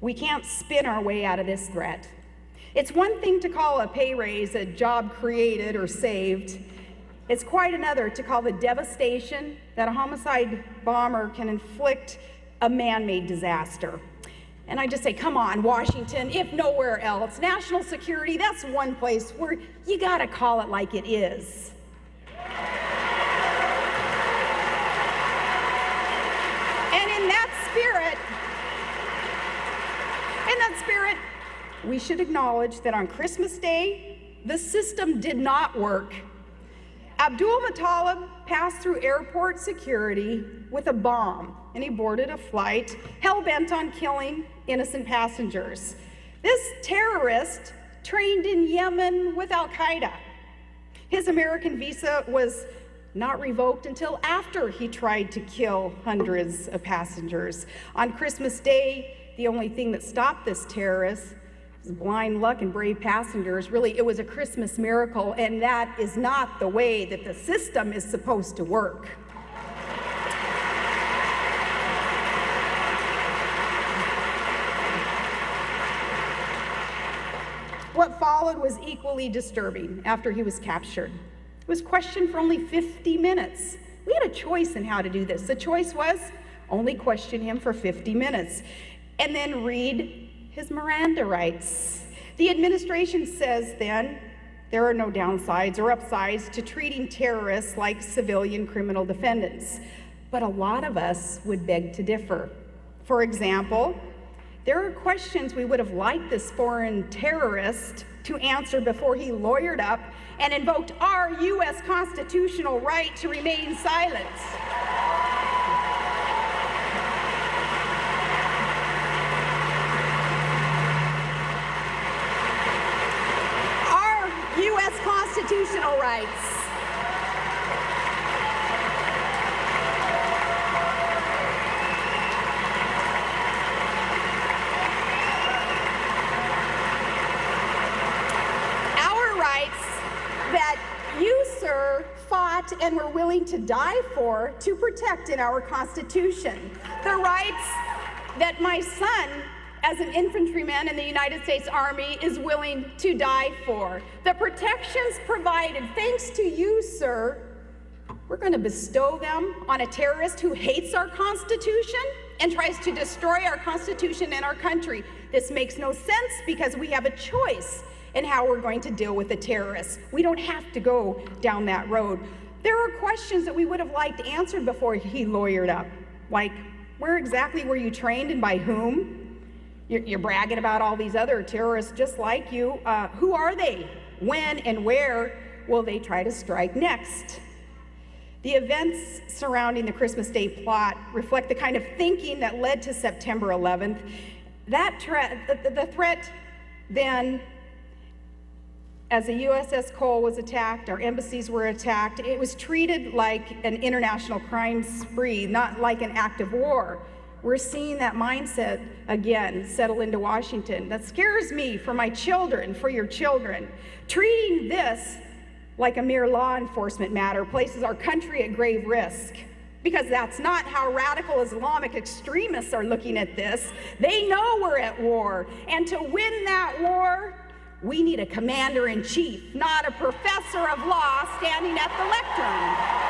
We can't spin our way out of this threat. It's one thing to call a pay raise a job created or saved. It's quite another to call the devastation that a homicide bomber can inflict a man-made disaster. And I just say, come on, Washington, if nowhere else. National security, that's one place where you gotta call it like it is. And in that spirit, we should acknowledge that on Christmas Day, the system did not work. Abdul Muttalib passed through airport security with a bomb, and he boarded a flight hell-bent on killing innocent passengers. This terrorist trained in Yemen with Al-Qaeda. His American visa was not revoked until after he tried to kill hundreds of passengers. On Christmas Day, the only thing that stopped this terrorist was blind luck and brave passengers. Really, it was a Christmas miracle, and that is not the way that the system is supposed to work. What followed was equally disturbing after he was captured. He was questioned for only 50 minutes. We had a choice in how to do this. The choice was only question him for 50 minutes and then read his Miranda rights. The administration says then there are no downsides or upsides to treating terrorists like civilian criminal defendants. But a lot of us would beg to differ. For example, there are questions we would have liked this foreign terrorist to answer before he lawyered up and invoked our U.S. constitutional right to remain silent. Our U.S. constitutional rights. And we're willing to die for to protect in our Constitution. The rights that my son, as an infantryman in the United States Army, is willing to die for. The protections provided, thanks to you, sir, we're going to bestow them on a terrorist who hates our Constitution and tries to destroy our Constitution and our country. This makes no sense because we have a choice in how we're going to deal with the terrorists. We don't have to go down that road. There are questions that we would have liked answered before he lawyered up, like, where exactly were you trained and by whom? You're bragging about all these other terrorists just like you. Who are they? When and where will they try to strike next? The events surrounding the Christmas Day plot reflect the kind of thinking that led to September 11th. The threat then, as the USS Cole was attacked, our embassies were attacked, it was treated like an international crime spree, not like an act of war. We're seeing that mindset again settle into Washington. That scares me for my children, for your children. Treating this like a mere law enforcement matter places our country at grave risk, because that's not how radical Islamic extremists are looking at this. They know we're at war, and to win that war, we need a commander-in-chief, not a professor of law standing at the lectern.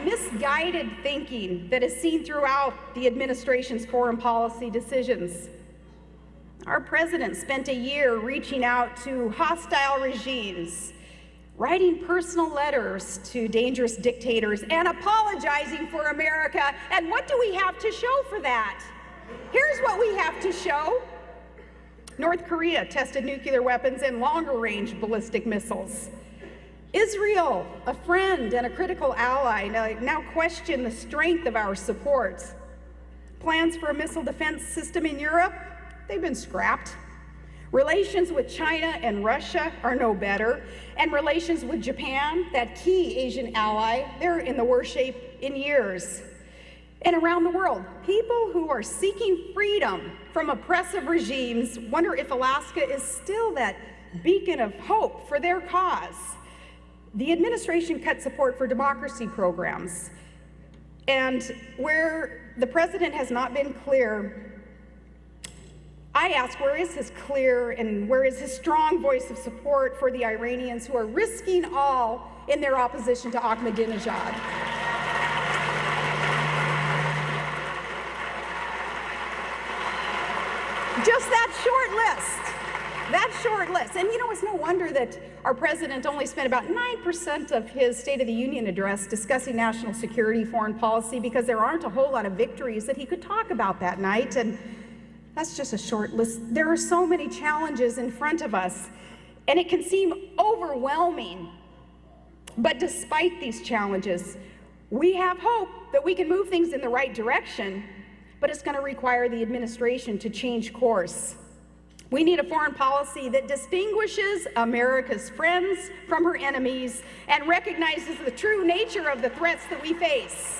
Misguided thinking that is seen throughout the administration's foreign policy decisions. Our president spent a year reaching out to hostile regimes, writing personal letters to dangerous dictators, and apologizing for America. And what do we have to show for that? Here's what we have to show. North Korea tested nuclear weapons and longer-range ballistic missiles. Israel, a friend and a critical ally, now question the strength of our support. Plans for a missile defense system in Europe, they've been scrapped. Relations with China and Russia are no better, and relations with Japan, that key Asian ally, they're in the worst shape in years. And around the world, people who are seeking freedom from oppressive regimes wonder if Alaska is still that beacon of hope for their cause. The administration cut support for democracy programs, and where the president has not been clear, I ask, where is his clear and where is his strong voice of support for the Iranians who are risking all in their opposition to Ahmadinejad? Just that short list. And you know, it's no wonder that our president only spent about 9% of his State of the Union address discussing national security, foreign policy, because there aren't a whole lot of victories that he could talk about that night. And that's just a short list. There are so many challenges in front of us, and it can seem overwhelming. But despite these challenges, we have hope that we can move things in the right direction, but it's going to require the administration to change course. We need a foreign policy that distinguishes America's friends from her enemies and recognizes the true nature of the threats that we face.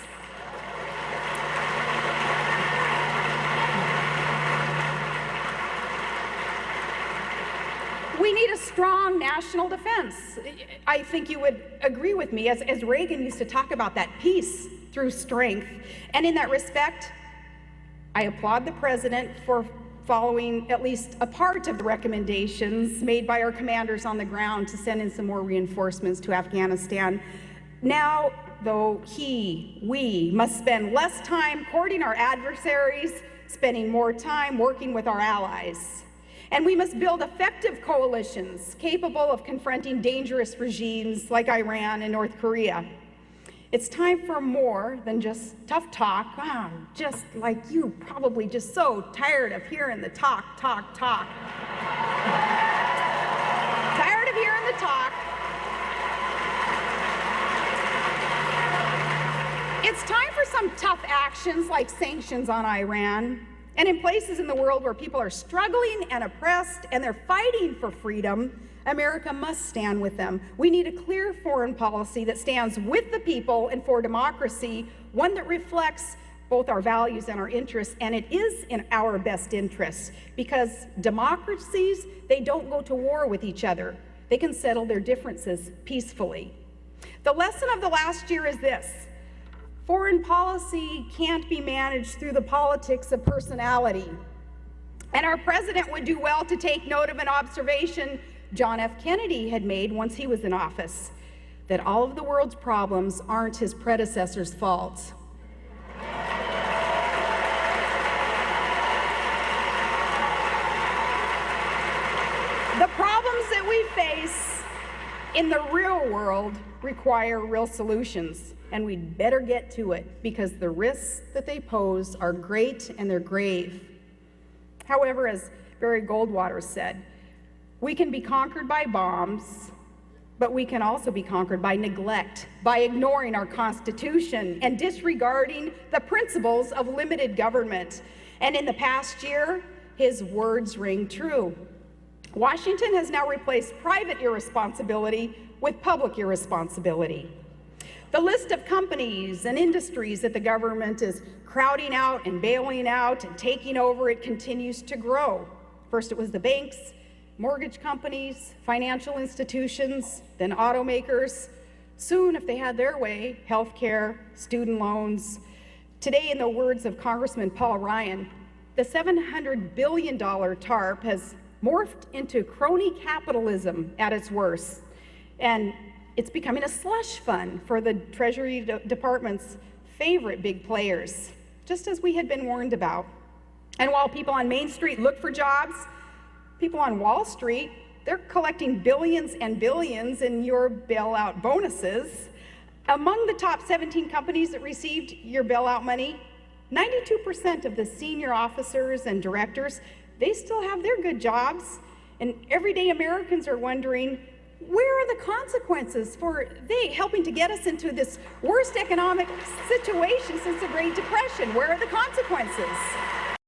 We need a strong national defense. I think you would agree with me, as Reagan used to talk about that peace through strength. And in that respect, I applaud the president for following at least a part of the recommendations made by our commanders on the ground to send in some more reinforcements to Afghanistan. Now, though, we must spend less time courting our adversaries, spending more time working with our allies. And we must build effective coalitions capable of confronting dangerous regimes like Iran and North Korea. It's time for more than just tough talk. Just like you, probably just so tired of hearing the talk. Tired of hearing the talk. It's time for some tough actions like sanctions on Iran. And in places in the world where people are struggling and oppressed and they're fighting for freedom, America must stand with them. We need a clear foreign policy that stands with the people and for democracy, one that reflects both our values and our interests, and it is in our best interests because democracies, they don't go to war with each other. They can settle their differences peacefully. The lesson of the last year is this: foreign policy can't be managed through the politics of personality. And our president would do well to take note of an observation John F. Kennedy had made once he was in office, that all of the world's problems aren't his predecessor's fault. The problems that we face in the real world require real solutions, and we'd better get to it because the risks that they pose are great and they're grave. However, as Barry Goldwater said, we can be conquered by bombs, but we can also be conquered by neglect, by ignoring our Constitution and disregarding the principles of limited government. And in the past year, his words ring true. Washington has now replaced private irresponsibility with public irresponsibility. The list of companies and industries that the government is crowding out and bailing out and taking over, it continues to grow. First it was the banks, mortgage companies, financial institutions, then automakers. Soon, if they had their way, healthcare, student loans. Today, in the words of Congressman Paul Ryan, the $700 billion TARP has morphed into crony capitalism at its worst. And it's becoming a slush fund for the Treasury Department's favorite big players, just as we had been warned about. And while people on Main Street look for jobs, people on Wall Street, they're collecting billions and billions in your bailout bonuses. Among the top 17 companies that received your bailout money, 92% of the senior officers and directors, they still have their good jobs. And everyday Americans are wondering, where are the consequences for they helping to get us into this worst economic situation since the Great Depression? Where are the consequences?